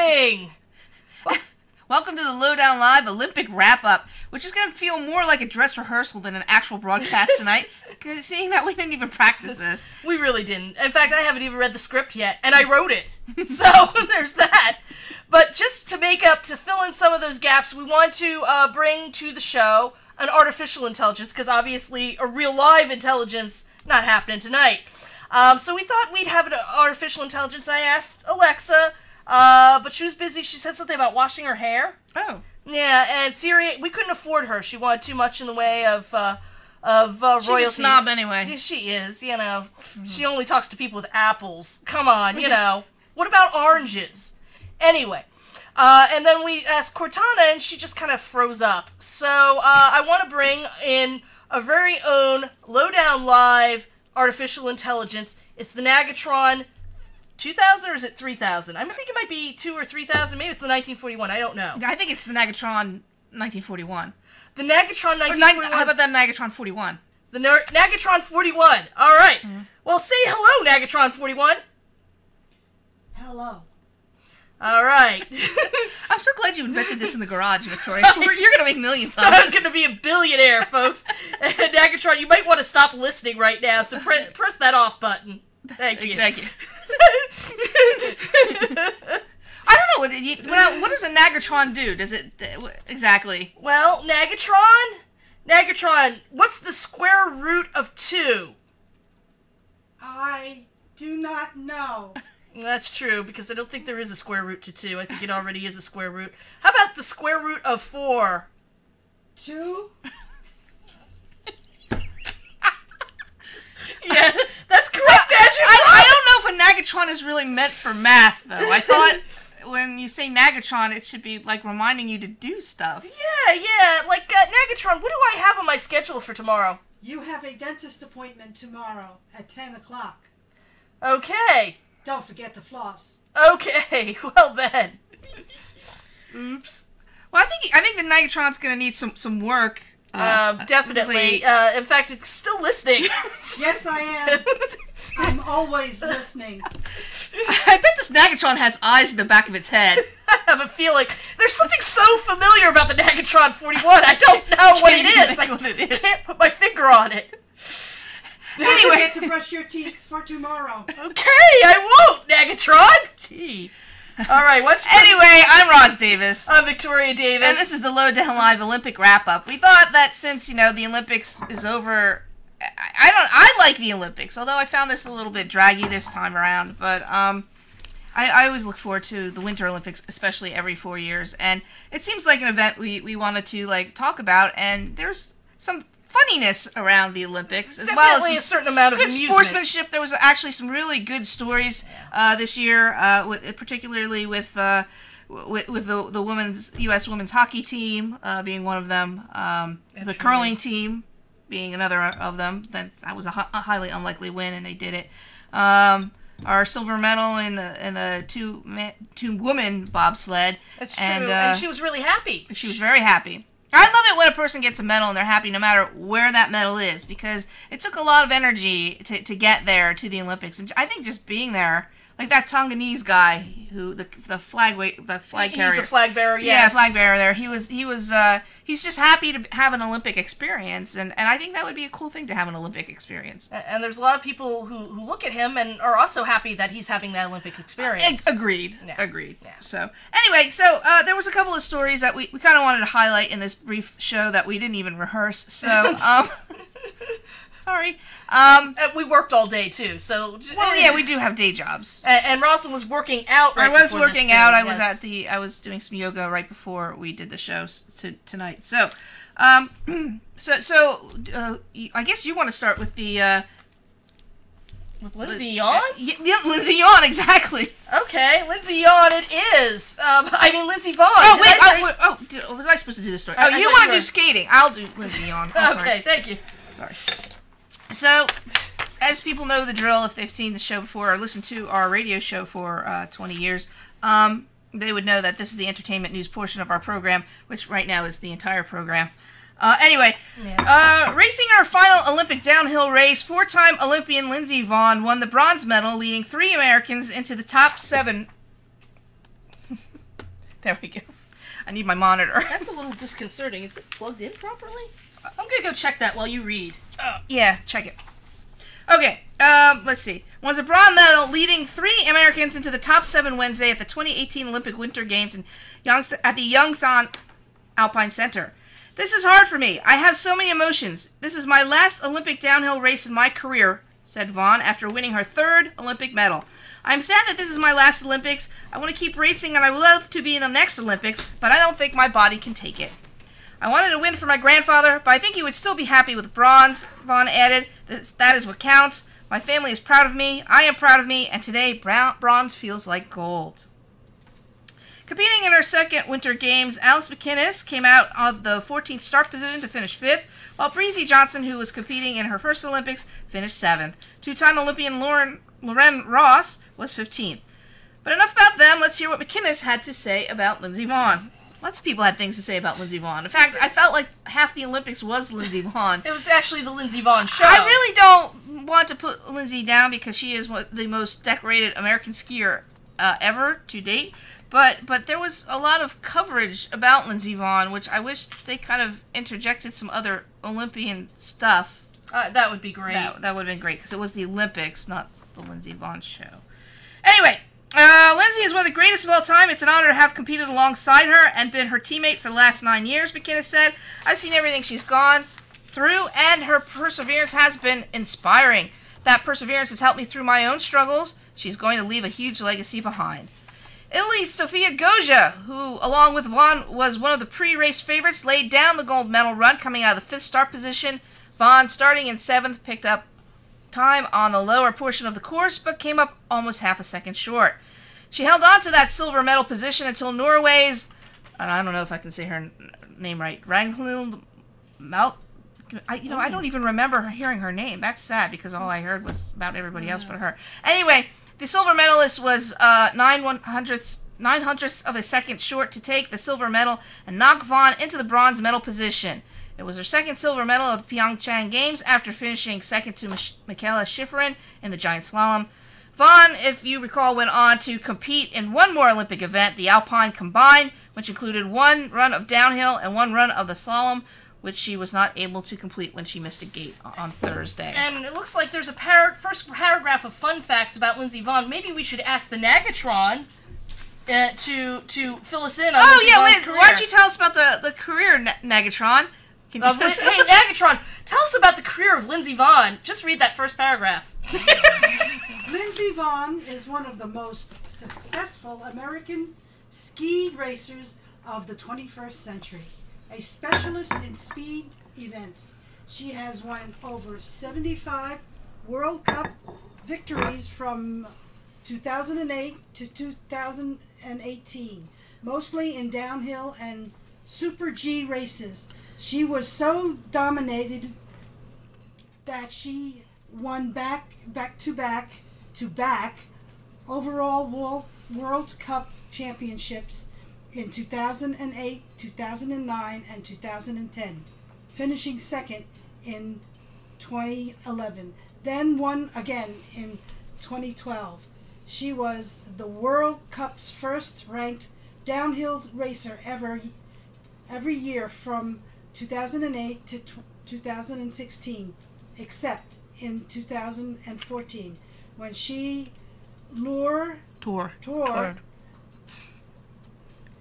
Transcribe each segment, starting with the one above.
morning! Welcome to the LowDown Live Olympic wrap-up, which is going to feel more like a dress rehearsal than an actual broadcast tonight, seeing that we didn't even practice this. We really didn't. In fact, I haven't even read the script yet, and I wrote it. So, there's that. But just to fill in some of those gaps, we want to bring to the show an artificial intelligence, because obviously a real live intelligence not happening tonight. So we thought we'd have an artificial intelligence. I asked Alexa, but she was busy. She said something about washing her hair. Oh. Yeah, and Siri, we couldn't afford her. She wanted too much in the way of royalties. She's a snob anyway. Yeah, she is, you know. Mm-hmm. She only talks to people with apples. Come on, you know. What about oranges? Anyway, and then we asked Cortana, and she just kind of froze up. So I want to bring in our very own LowDown Live artificial intelligence. It's the Nagatron 2000, or is it 3000? I think it might be 2 or 3000. Maybe it's the 1941. I don't know. I think it's the Nagatron 1941. The Nagatron 1941. How about that Nagatron 41? The Nagatron 41. All right. Mm-hmm. Well, say hello, Nagatron 41. Hello. All right. I'm so glad you invented this in the garage, Victoria. You're going to make millions on this. I'm going to be a billionaire, folks. Nagatron, you might want to stop listening right now, so press that off button. Thank you. Thank you. I don't know. What does a Nagatron do? Does it... exactly. Well, Nagatron, what's the square root of 2? I do not know. That's true, because I don't think there is a square root to 2. I think it already is a square root. How about the square root of 4? 2? Yeah, that's correct, Nagatron. I don't know if a Nagatron is really meant for math, though. I thought when you say Nagatron, it should be, like, reminding you to do stuff. Yeah, like, Nagatron, what do I have on my schedule for tomorrow? You have a dentist appointment tomorrow at 10 o'clock. Okay. Don't forget to floss. Okay, well then. Oops. Well, I think the Nagatron's gonna need some work. Definitely. In fact, it's still listening. Yes, I am. I'm always listening. I bet this Nagatron has eyes in the back of its head. I have a feeling there's something so familiar about the Nagatron 41. I don't know what it is. I can't put my finger on it. Anyway, don't forget to brush your teeth for tomorrow. Okay, I won't, Nagatron. Gee. All right, Anyway, I'm Roz Davis. I'm Victoria Davis. And this is the LowDown Live Olympic wrap-up. We thought that since, the Olympics is over... I like the Olympics, although I found this a little bit draggy this time around, but I always look forward to the Winter Olympics, especially every 4 years, and it seems like an event we wanted to, talk about, and there's some funniness around the Olympics, as well as a certain amount of good amusement. Sportsmanship. There was actually some really good stories this year, particularly with the U.S. women's hockey team being one of them, the curling team being another of them. That was a highly unlikely win, and they did it. Our silver medal in the two woman bobsled. That's true, and she was really happy. She was very happy. I love it when a person gets a medal and they're happy no matter where that medal is, because it took a lot of energy to get there to the Olympics. And I think just being there, like that Tonganese guy who the flag carrier. He's a flag bearer, yes. Yeah, flag bearer there. He's just happy to have an Olympic experience, and I think that would be a cool thing to have an Olympic experience. And there's a lot of people who look at him and are also happy that he's having that Olympic experience. Agreed. Yeah. Agreed. Yeah. So anyway, there was a couple of stories that we kind of wanted to highlight in this brief show that we didn't even rehearse. So sorry. We worked all day too, so. Well, yeah, we do have day jobs. And Rosalind was working out. I was working out. I was doing some yoga right before we did the show tonight. So, I guess you want to start with the. With Lindsay Yon? Yeah, Lindsay Yon, exactly. Okay, Lindsay Yon it is. Lindsay Vaughn. Oh, wait, was I supposed to do this story? You want to do skating. I'll do Lindsay Yon. Okay, thank you. Sorry. So, as people know the drill, if they've seen the show before or listened to our radio show for 20 years, they would know that this is the entertainment news portion of our program, which right now is the entire program. Anyway, yes. Racing in her final Olympic downhill race, 4-time Olympian Lindsay Vaughn won the bronze medal, leading 3 Americans into the top 7. There we go. I need my monitor. That's a little disconcerting. Is it plugged in properly? I'm gonna go check that while you read. Yeah, check it. Okay, let's see. Won a bronze medal, leading 3 Americans into the top 7 Wednesday at the 2018 Olympic Winter Games at the Yongsan Alpine Center. This is hard for me. I have so many emotions. This is my last Olympic downhill race in my career, said Vaughn after winning her 3rd Olympic medal. I'm sad that this is my last Olympics. I want to keep racing and I would love to be in the next Olympics, but I don't think my body can take it. I wanted to win for my grandfather, but I think he would still be happy with bronze, Vaughn added. That is what counts. My family is proud of me, I am proud of me, and today bronze feels like gold. Competing in her 2nd Winter Games, Alice McInnes came out of the 14th start position to finish 5th, while Breezy Johnson, who was competing in her first Olympics, finished 7th. Two-time Olympian Lauren Ross was 15th. But enough about them, let's hear what McInnes had to say about Lindsey Vonn. Lots of people had things to say about Lindsey Vonn. In fact, I felt like half the Olympics was Lindsey Vonn. It was actually the Lindsey Vonn show. I really don't want to put Lindsey down because she is the most decorated American skier ever to date. But there was a lot of coverage about Lindsey Vonn, which I wish they kind of interjected some other Olympian stuff. That would be great. That would have been great because it was the Olympics, not the Lindsey Vonn show. Anyway. Lindsey is one of the greatest of all time. It's an honor to have competed alongside her and been her teammate for the last 9 years, McInnes said. I've seen everything she's gone through, and her perseverance has been inspiring. That perseverance has helped me through my own struggles. She's going to leave a huge legacy behind. Italy's Sofia Goggia, who, along with Vonn, was one of the pre-race favorites, laid down the gold medal run coming out of the 5th start position. Vonn, starting in 7th, picked up time on the lower portion of the course, but came up almost half a second short. She held on to that silver medal position until Norway's, and I don't know if I can say her name right, Ragnhild Malt. I don't even remember hearing her name. That's sad because all I heard was about everybody else but her. Anyway, the silver medalist was 9/100ths of a second short to take the silver medal and knock Vonn into the bronze medal position. It was her 2nd silver medal of the PyeongChang Games after finishing 2nd to Michaela Schifrin in the giant slalom. Vonn, if you recall, went on to compete in one more Olympic event, the Alpine Combined, which included 1 run of downhill and 1 run of the slalom, which she was not able to complete when she missed a gate on Thursday. And it looks like there's a first paragraph of fun facts about Lindsey Vonn. Maybe we should ask the Nagatron to fill us in on Lindsey Vonn's Liz, career. why don't you tell us about the career, Nagatron? Hey, Nagatron, tell us about the career of Lindsey Vonn. Just read that first paragraph. Lindsey Vonn is one of the most successful American ski racers of the 21st century. A specialist in speed events, she has won over 75 World Cup victories from 2008 to 2018, mostly in downhill and Super G races. She was so dominated that she won back-to-back overall World Cup championships in 2008, 2009, and 2010, finishing 2nd in 2011, then won again in 2012. She was the World Cup's first-ranked downhill racer every year from 2008 to 2016, except in 2014, when she Tour.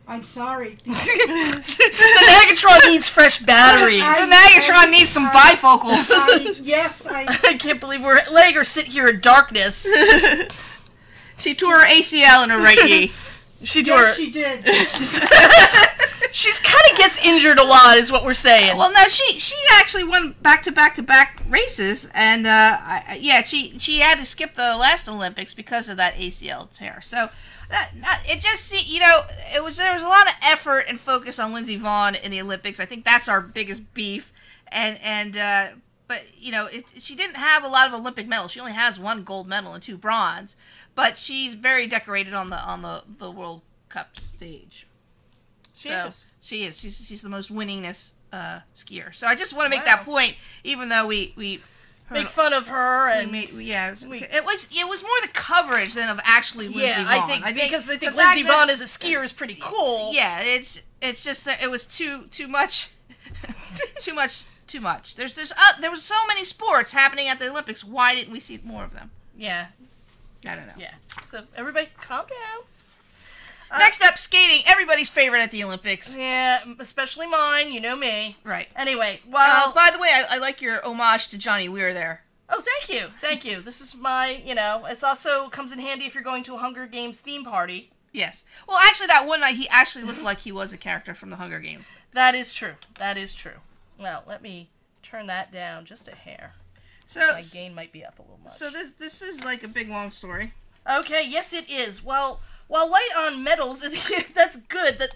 I'm sorry. The Nagatron needs fresh batteries. The Nagatron needs some bifocals. I can't believe we're letting her sit here in darkness. She tore her ACL in her right knee. She did. She's kind of gets injured a lot, is what we're saying. Well, no, she actually won back-to-back races, and she had to skip the last Olympics because of that ACL tear. So it just there was a lot of effort and focus on Lindsey Vonn in the Olympics. I think that's our biggest beef, but she didn't have a lot of Olympic medals. She only has 1 gold medal and 2 bronze, but she's very decorated on the World Cup stage. She is. She's the most winningest skier. So I just want to make that point, even though make fun of her, and it was more the coverage than of actually Lindsey Vonn. I think Lindsey Vonn as a skier is pretty cool. Yeah, it's just that it was too much, too much. There was so many sports happening at the Olympics. Why didn't we see more of them? Yeah, I don't know. Yeah, so everybody, calm down. Next up, skating. Everybody's favorite at the Olympics. Yeah, especially mine. You know me. Right. Anyway, well... by the way, I like your homage to Johnny Weir there. Oh, thank you. Thank you. This is my, it's also comes in handy if you're going to a Hunger Games theme party. Yes. Well, actually, that one night, he actually looked like he was a character from the Hunger Games. That is true. That is true. Well, let me turn that down just a hair. So my gain might be up a little much. So this is like a big, long story. Okay, yes, it is. Well... While light on medals, that's good that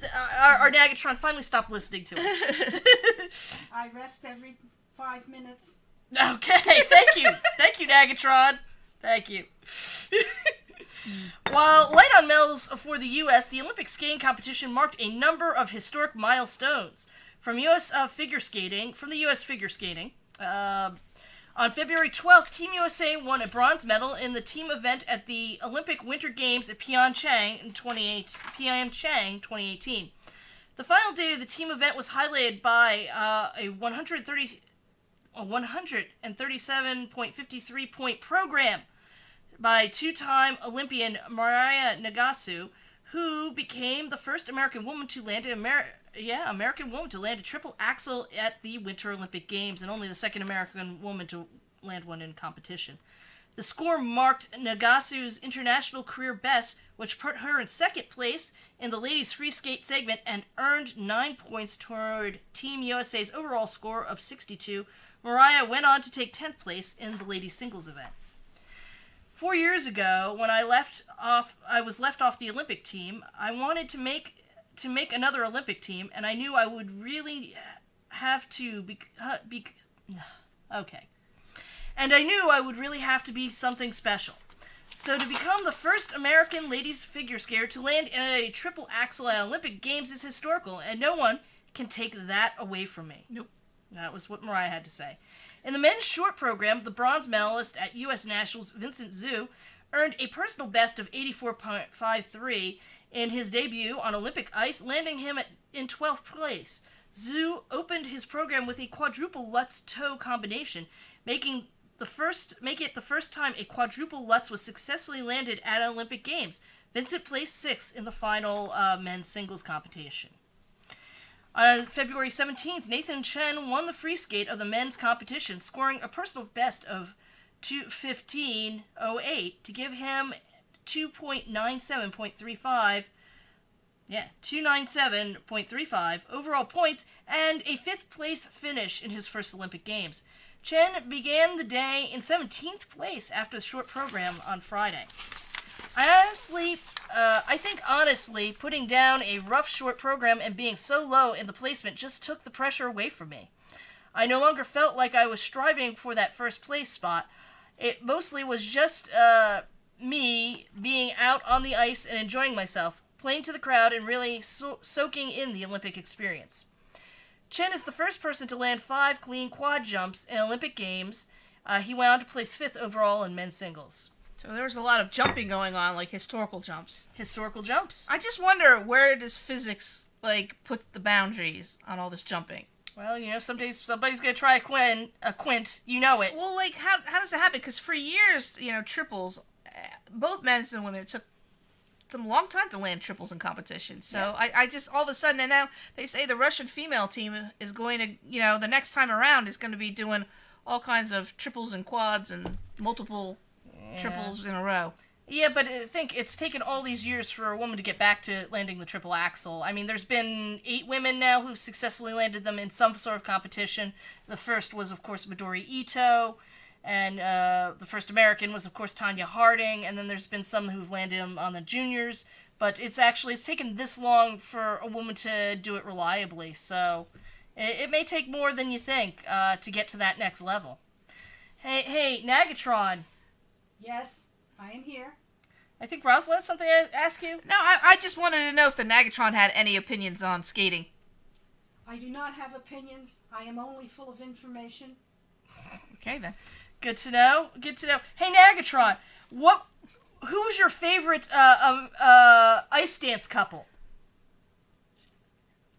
our Nagatron finally stopped listening to us. I rest every 5 minutes. Okay, thank you. Thank you, Nagatron. Thank you. While light on medals for the U.S., the Olympic skating competition marked a number of historic milestones. From the U.S. figure skating, on February 12th, Team USA won a bronze medal in the team event at the Olympic Winter Games at PyeongChang 2018. The final day of the team event was highlighted by a 137.53 point program by two-time Olympian Mariah Nagasu, who became the first American woman to land a triple axel at the Winter Olympic Games, and only the second American woman to land one in competition. The score marked Nagasu's international career best, which put her in second place in the ladies' free skate segment and earned 9 points toward Team USA's overall score of 62. Mariah went on to take 10th place in the ladies' singles event. 4 years ago, when I was left off the Olympic team, I wanted to make another Olympic team, and I knew I would really have to be something special. So to become the first American ladies figure skater to land in a triple axel at Olympic Games is historical, and no one can take that away from me. Nope. That was what Mariah had to say. In the men's short program, the bronze medalist at U.S. Nationals, Vincent Zhu, earned a personal best of 84.53 in his debut on Olympic ice, landing him in 12th place. Zhu opened his program with a quadruple Lutz toe combination, making it the first time a quadruple Lutz was successfully landed at an Olympic Games. Vincent placed 6th in the final men's singles competition. On February 17th, Nathan Chen won the free skate of the men's competition, scoring a personal best of 2:15.08 to give him 297.35 overall points and a 5th place finish in his first Olympic Games. Chen began the day in 17th place after the short program on Friday. I think honestly, putting down a rough short program and being so low in the placement just took the pressure away from me. I no longer felt like I was striving for that first place spot. It mostly was just me being out on the ice and enjoying myself, playing to the crowd and really soaking in the Olympic experience. Chen is the first person to land 5 clean quad jumps in Olympic Games. He went on to place 5th overall in men's singles. So there was a lot of jumping going on, like historical jumps. Historical jumps. I just wonder, where does physics, put the boundaries on all this jumping? Well, some days somebody's going to try a quint. You know it. Well, how does it happen? Because for years, triples, both men's and women, it took them a long time to land triples in competition. So yeah. I just, all of a sudden, and now they say the Russian female team is going to, the next time around is going to be doing all kinds of triples and quads and multiple triples in a row. Yeah, but I think it's taken all these years for a woman to get back to landing the triple axel. I mean, there's been 8 women now who've successfully landed them in some sort of competition. The first was, of course, Midori Ito, and the first American was, of course, Tanya Harding, and then there's been some who've landed them on the juniors. But it's taken this long for a woman to do it reliably, so it may take more than you think to get to that next level. Hey, Nagatron. Yes, I am here. I think Rosalind has something to ask you. No, I just wanted to know if the Nagatron had any opinions on skating. I do not have opinions. I am only full of information. Okay, then. Good to know. Good to know. Hey, Nagatron, who was your favorite ice dance couple?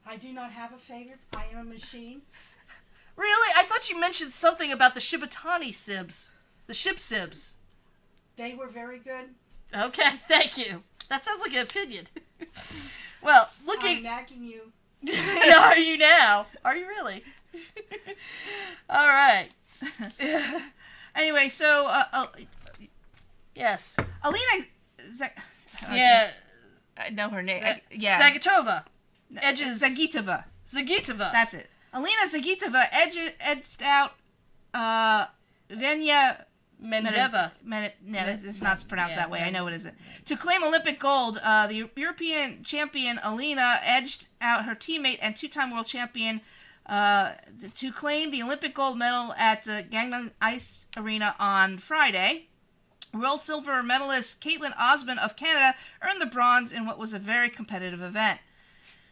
I do not have a favorite. I am a machine. Really? I thought you mentioned something about the Shibatani Sibs. The Shib Sibs. They were very good. Okay, thank you. That sounds like an opinion. Well, looking... I'm nagging you. Are you now? Are you really? All right. Anyway, so... yes. Alina... Yeah. I know her name. Yeah. Zagatova. Edges. Zagitova. Zagitova. That's it. Alina Zagitova edged out Venya Mendeva. It's not pronounced that way. I know it isn't. To claim Olympic gold, the European champion Alina edged out her teammate and two-time world champion to claim the Olympic gold medal at the Gangnam Ice Arena on Friday. World silver medalist Caitlin Osmond of Canada earned the bronze in what was a very competitive event.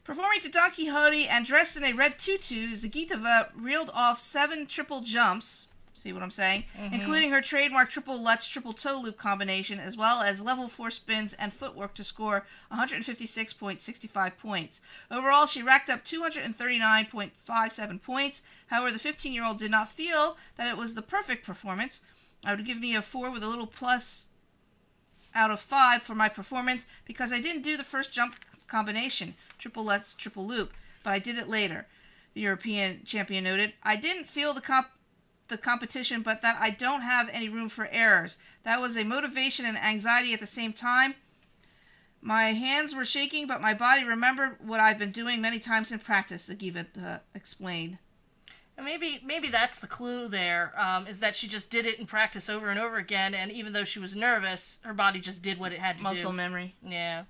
Performing to Don Quixote and dressed in a red tutu, Zagitova reeled off 7 triple jumps, see what I'm saying, including her trademark triple Lutz triple toe loop combination, as well as level 4 spins and footwork to score 156.65 points. Overall, she racked up 239.57 points. However, the 15-year-old did not feel that it was the perfect performance. I would give me a 4 with a little plus out of 5 for my performance because I didn't do the first jump combination, triple Lutz, triple loop, but I did it later, the European champion noted. I didn't feel the competition, but that I don't have any room for errors. That was a motivation and anxiety at the same time. My hands were shaking, but my body remembered what I've been doing many times in practice, Zagitova explained. And maybe that's the clue there, is that she just did it in practice over and over again, and even though she was nervous, her body just did what it had to do. Muscle memory. Yeah.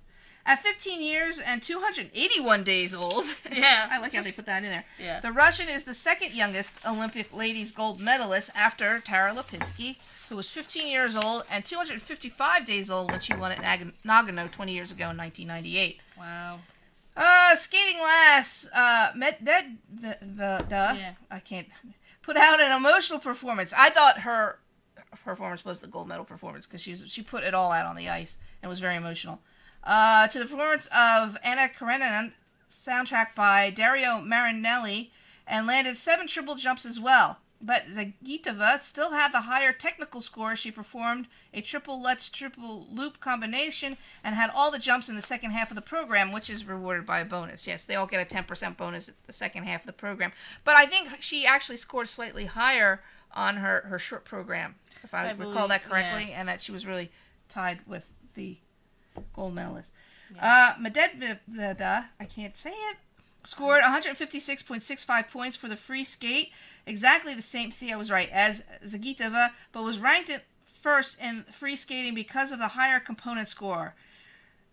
At 15 years and 281 days old, yeah, I like how they put that in there. Yeah. The Russian is the second youngest Olympic ladies gold medalist after Tara Lipinski, who was 15 years old and 255 days old when she won at Nagano 20 years ago in 1998. Wow. Skating last, I can't put out an emotional performance. I thought her performance was the gold medal performance because she put it all out on the ice and was very emotional. To the performance of Anna Karenina, soundtrack by Dario Marinelli, and landed 7 triple jumps as well. But Zagitova still had the higher technical score. She performed a triple Lutz triple loop combination and had all the jumps in the second half of the program, which is rewarded by a bonus. Yes, they all get a 10% bonus at the second half of the program. But I think she actually scored slightly higher on her short program, if I recall that correctly, and that she was really tied with the gold medalist. Yeah. Medvedeva, I can't say it, scored 156.65 points for the free skate, exactly the same, see I was right, as Zagitova, but was ranked first in free skating because of the higher component score.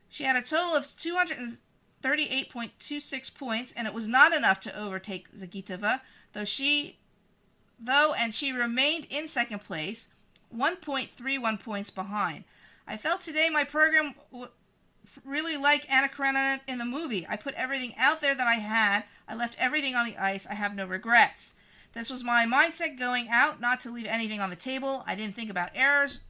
She had a total of 238.26 points, and it was not enough to overtake Zagitova, she remained in second place, 1.31 points behind. I felt today my program really like Anna Karenina in the movie. I put everything out there that I had. I left everything on the ice. I have no regrets. This was my mindset going out, not to leave anything on the table. I didn't think about errors,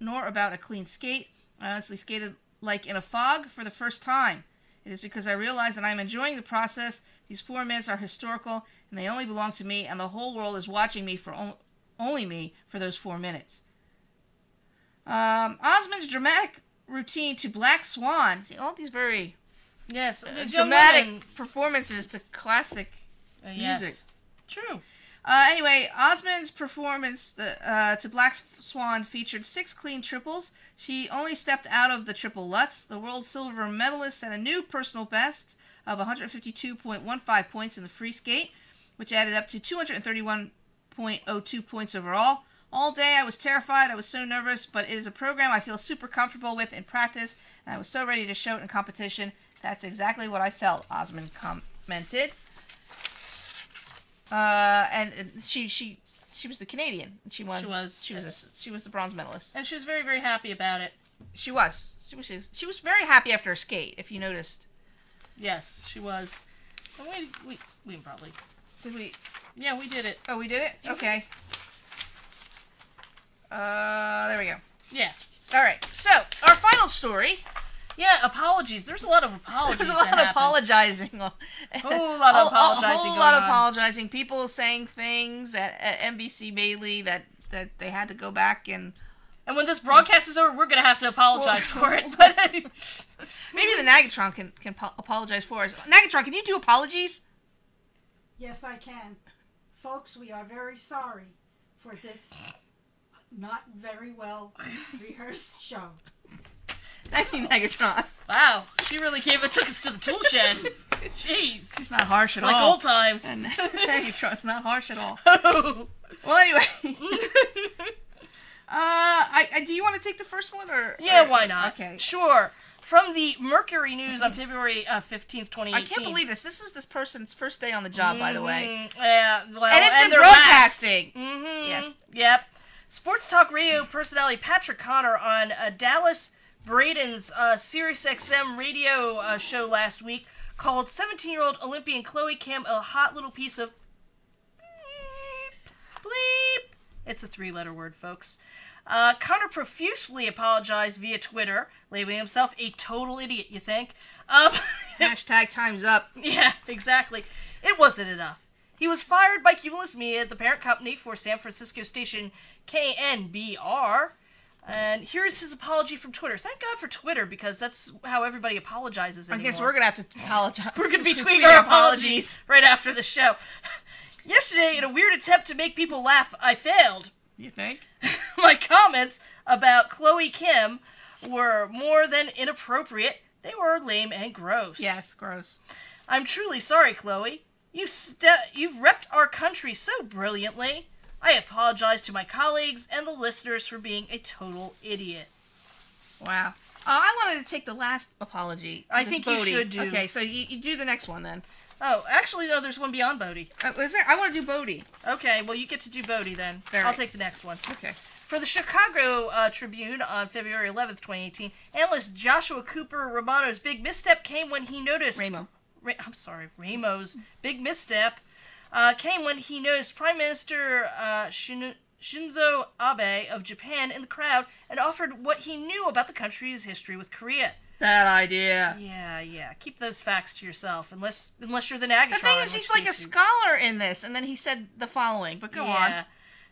nor about a clean skate. I honestly skated like in a fog for the first time. It is because I realized that I'm enjoying the process. These 4 minutes are historical, and they only belong to me, and the whole world is watching me for only me for those 4 minutes. Osmond's dramatic routine to Black Swan. See, all these very dramatic performances to classic music. True. Anyway, Osmond's performance to Black Swan featured 6 clean triples. She only stepped out of the triple Lutz. The world silver medalist set a new personal best of 152.15 points in the free skate, which added up to 231.02 points overall. All day I was terrified, I was so nervous, but it is a program I feel super comfortable with in practice, and I was so ready to show it in competition. That's exactly what I felt, Osmond commented. And she was the Canadian. She won. She was the bronze medalist. And she was very, very happy about it. She was. She was very happy after her skate, if you noticed. Yes, she was. And we probably... Did we? Yeah, we did it. Oh, we did it? Okay. There we go. Yeah. All right. So, our final story. Yeah, apologies. There's a lot of apologies. There's a lot of apologizing. A whole lot of apologizing. A whole lot of apologizing. People saying things at NBC mainly that they had to go back and when this broadcast is over, we're gonna have to apologize for it. But maybe the Nagatron can apologize for us. Nagatron, can you do apologies? Yes, I can. Folks, we are very sorry for this not very well rehearsed show. Thank you, Megatron. Wow, she really took us to the tool shed. Jeez. She's not harsh at all. Like old times. Megatron's not harsh at all. Well, anyway. Do you want to take the first one? Yeah, why not? Okay. Sure. From the Mercury News on February 15th, 2018. I can't believe this. This is this person's first day on the job, by the way. Yeah, well, and it's in broadcasting. Yes. Yep. Sports Talk Radio personality Patrick Connor on Dallas Braden's SiriusXM radio show last week called 17-year-old Olympian Chloe Kim a hot little piece of bleep. It's a 3-letter word, folks. Connor profusely apologized via Twitter, labeling himself a total idiot, you think? Hashtag time's up. Yeah, exactly. It wasn't enough. He was fired by Cumulus Media, the parent company for San Francisco station KNBR. And here's his apology from Twitter. Thank God for Twitter, because that's how everybody apologizes anymore. I guess we're going to have to apologize. We're going to be tweeting our apologies right after the show. Yesterday, in a weird attempt to make people laugh, I failed. You think? My comments about Chloe Kim were more than inappropriate. They were lame and gross. Yes, gross. I'm truly sorry, Chloe. You've repped our country so brilliantly. I apologize to my colleagues and the listeners for being a total idiot. Wow. I wanted to take the last apology. I think you should do. Okay, so you do the next one then. Oh, actually, no, there's one beyond Bodie. Is there? I want to do Bodie. Okay, well, you get to do Bodie then. Right. I'll take the next one. Okay. For the Chicago Tribune on February 11th, 2018, analyst Joshua Cooper Romano's big misstep came when he noticed... Ramo's big misstep came when he noticed Prime Minister Shinzo Abe of Japan in the crowd and offered what he knew about the country's history with Korea. Bad idea. Yeah. Keep those facts to yourself, unless you're the Nagatron. The thing is, he's like a scholar in this, and then he said the following, but go on.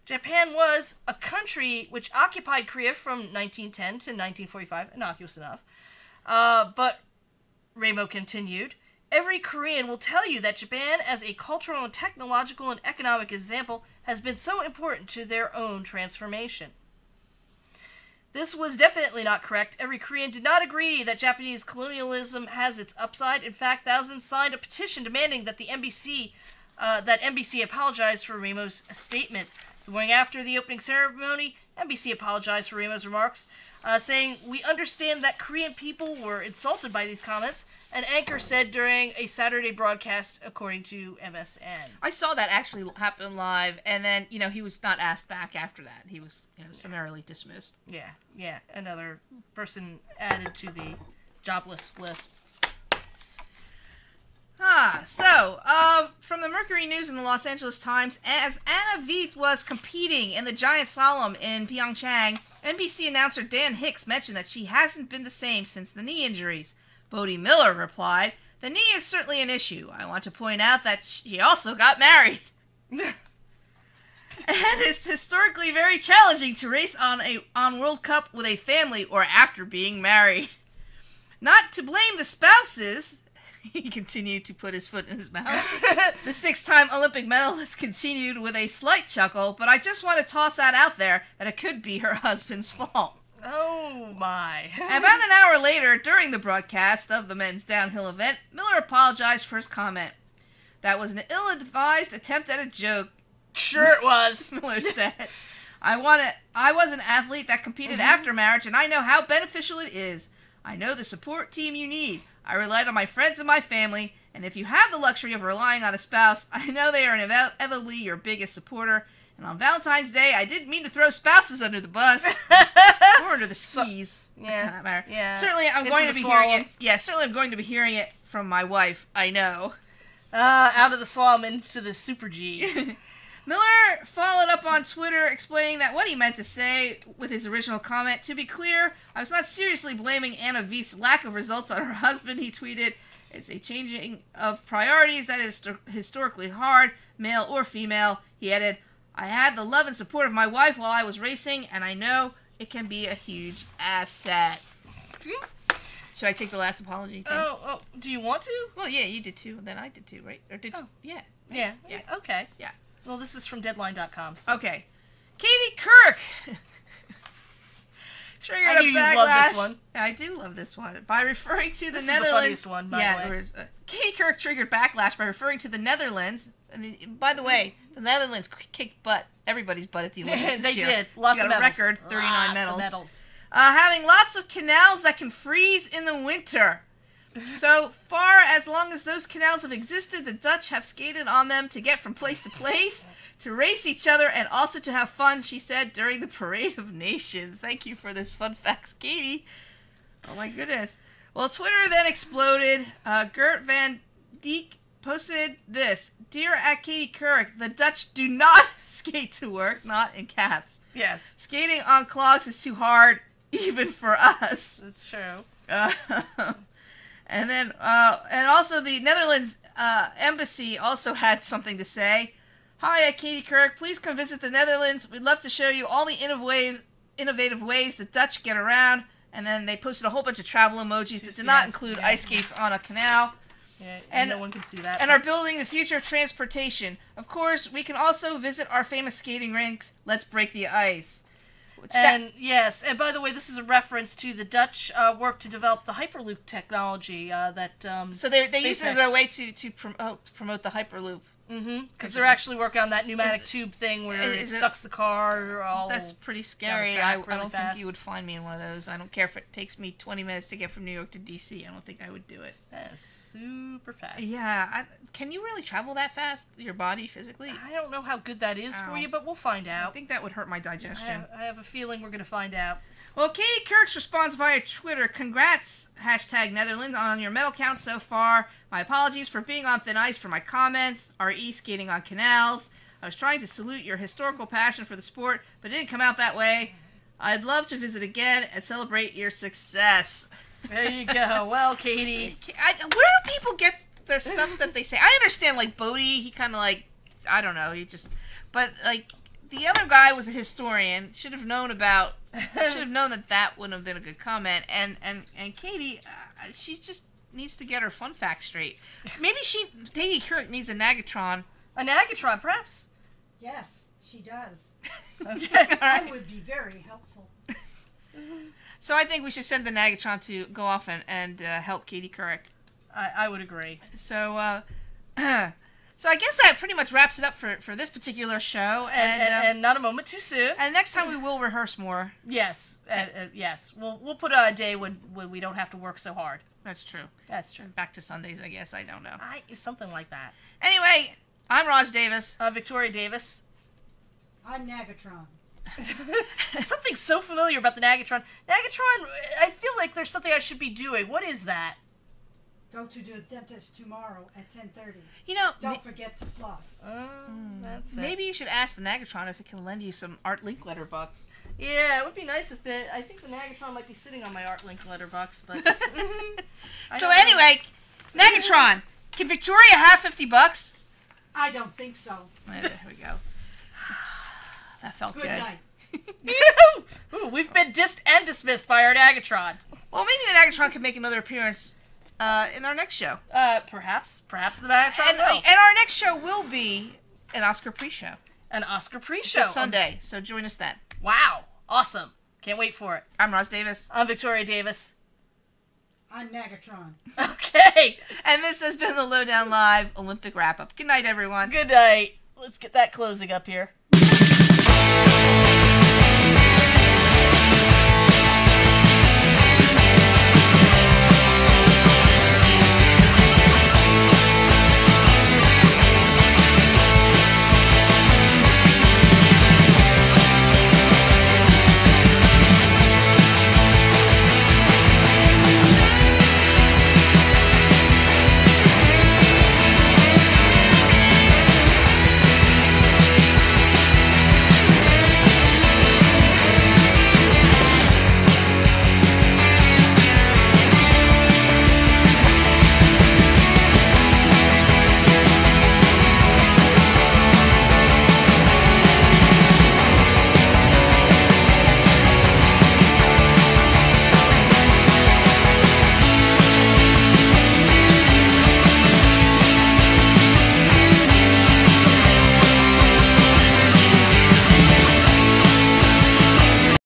Japan was a country which occupied Korea from 1910 to 1945, innocuous enough. But, Ramo continued, every Korean will tell you that Japan, as a cultural and technological and economic example, has been so important to their own transformation. This was definitely not correct. Every Korean did not agree that Japanese colonialism has its upside. In fact, thousands signed a petition demanding that NBC apologize for Ramo's statement. The morning after the opening ceremony, NBC apologized for Ramo's remarks, saying, "We understand that Korean people were insulted by these comments," an anchor said during a Saturday broadcast, according to MSN. I saw that actually happen live, and then, he was not asked back after that. He was, summarily dismissed. Yeah. Another person added to the jobless list. From the Mercury News and the Los Angeles Times, as Anna Veith was competing in the giant slalom in PyeongChang, NBC announcer Dan Hicks mentioned that she hasn't been the same since the knee injuries. Bodie Miller replied, "The knee is certainly an issue. I want to point out that she also got married." And it's historically very challenging to race on World Cup with a family or after being married. Not to blame the spouses... He continued to put his foot in his mouth. The 6-time Olympic medalist continued with a slight chuckle, but I just want to toss that out there that it could be her husband's fault. Oh my. About an hour later, during the broadcast of the men's downhill event, Miller apologized for his comment. "That was an ill-advised attempt at a joke." Sure it was. Miller said. I was an athlete that competed after marriage, and I know how beneficial it is. I know the support team you need. I relied on my friends and my family, and if you have the luxury of relying on a spouse, I know they are inevitably your biggest supporter. And on Valentine's Day, I didn't mean to throw spouses under the bus or under the skis. Yeah, matter. Yeah. Certainly, I'm going to be hearing it. Yeah, certainly, I'm going to be hearing it from my wife. I know. Out of the slalom into the Super G. Miller followed up on Twitter explaining that what he meant to say with his original comment. To be clear, I was not seriously blaming Anna Veith's lack of results on her husband, he tweeted. It's a changing of priorities that is historically hard, male or female. He added, I had the love and support of my wife while I was racing, and I know it can be a huge asset. Should I take the last apology, too? Oh, do you want to? Well, yeah, you did too, then I did too, right? Or did Yeah. Yeah. Okay. Yeah. Well, this is from Deadline.com. So. Okay. Katie Kirk triggered I knew a you'd backlash. love this one. I do love this one. By referring to the This Netherlands. is the funniest one, by the way. Whereas, Katie Kirk triggered backlash by referring to the Netherlands. And by the way, the Netherlands kicked everybody's butt at the Olympics They this year. did. Lots of got a medals. record, 39 Lots of medals. Having lots of canals that can freeze in the winter. So far as long as those canals have existed, the Dutch have skated on them to get from place to place, to race each other, and also to have fun, she said, during the Parade of Nations. Thank you for this fun facts, Katie. Oh my goodness. Well, Twitter then exploded. Gert van Dijk posted this. Dear at Katie Kirk, the Dutch do not skate to work, not in caps. Yes. Skating on clogs is too hard, even for us. That's true. And then, and also the Netherlands embassy also had something to say. Hi, Katie Kirk. Please come visit the Netherlands. We'd love to show you all the innovative ways the Dutch get around. And then they posted a whole bunch of travel emojis that did not include ice skates on a canal. Yeah, and no one can see that. And are building the future of transportation. Of course, we can also visit our famous skating rinks. Let's break the ice. Yes, and by the way, this is a reference to the Dutch work to develop the Hyperloop technology that. So they use it as a way to promote the Hyperloop. Mm-hmm. Because they're actually working on that pneumatic tube thing where it sucks the car all. That's pretty scary. I don't think you would find me in one of those. I don't care if it takes me 20 minutes to get from New York to D.C. I don't think I would do it. That's super fast. Yeah. Can you really travel that fast, your body, physically? I don't know how good that is for you, but we'll find out. I think that would hurt my digestion. I have a feeling we're going to find out. Well, Katie Kirk's response via Twitter, congrats, #Netherlands, on your medal count so far. My apologies for being on thin ice for my comments, RE skating on canals. I was trying to salute your historical passion for the sport, but it didn't come out that way. I'd love to visit again and celebrate your success. There you go. Well, Katie. Where do people get the stuff that they say? I understand, like, Bodie, he kind of, like, I don't know, but, like, the other guy was a historian, should have known that wouldn't have been a good comment, and Katie, she just needs to get her fun facts straight. Maybe Katie Kirk needs a Nagatron. A Nagatron, perhaps? Yes, she does. Okay. That would be very helpful. So I think we should send the Nagatron to go off and help Katie Kirk. I would agree. So, so I guess that pretty much wraps it up for this particular show. And not a moment too soon. And next time we will rehearse more. Yes. Yes. We'll put a day when we don't have to work so hard. That's true. That's true. Back to Sundays, I guess. I don't know. Something like that. Anyway, I'm Roz Davis. Victoria Davis. I'm Nagatron. Something so familiar about the Nagatron. Nagatron, I feel like there's something I should be doing. What is that? Go to the dentist tomorrow at 10:30. You know, don't forget to floss. That's it. Maybe you should ask the Nagatron if it can lend you some Art Link letterbox. Yeah, it would be nice if I think the Nagatron might be sitting on my Art Link letterbox, but. So anyway, Nagatron, can Victoria have $50? I don't think so. There we go. That felt good. Good night. Ooh, we've been dissed and dismissed by our Nagatron. Well, maybe the Nagatron can make another appearance in our next show. Perhaps the Nagatron will. And our next show will be an Oscar pre-show. An Oscar pre-show. This Sunday, so join us then. Wow. Awesome. Can't wait for it. I'm Roz Davis. I'm Victoria Davis. I'm Nagatron. Okay. And this has been the LowDown Live Olympic Wrap-Up. Good night, everyone. Good night. Let's get that closing up here.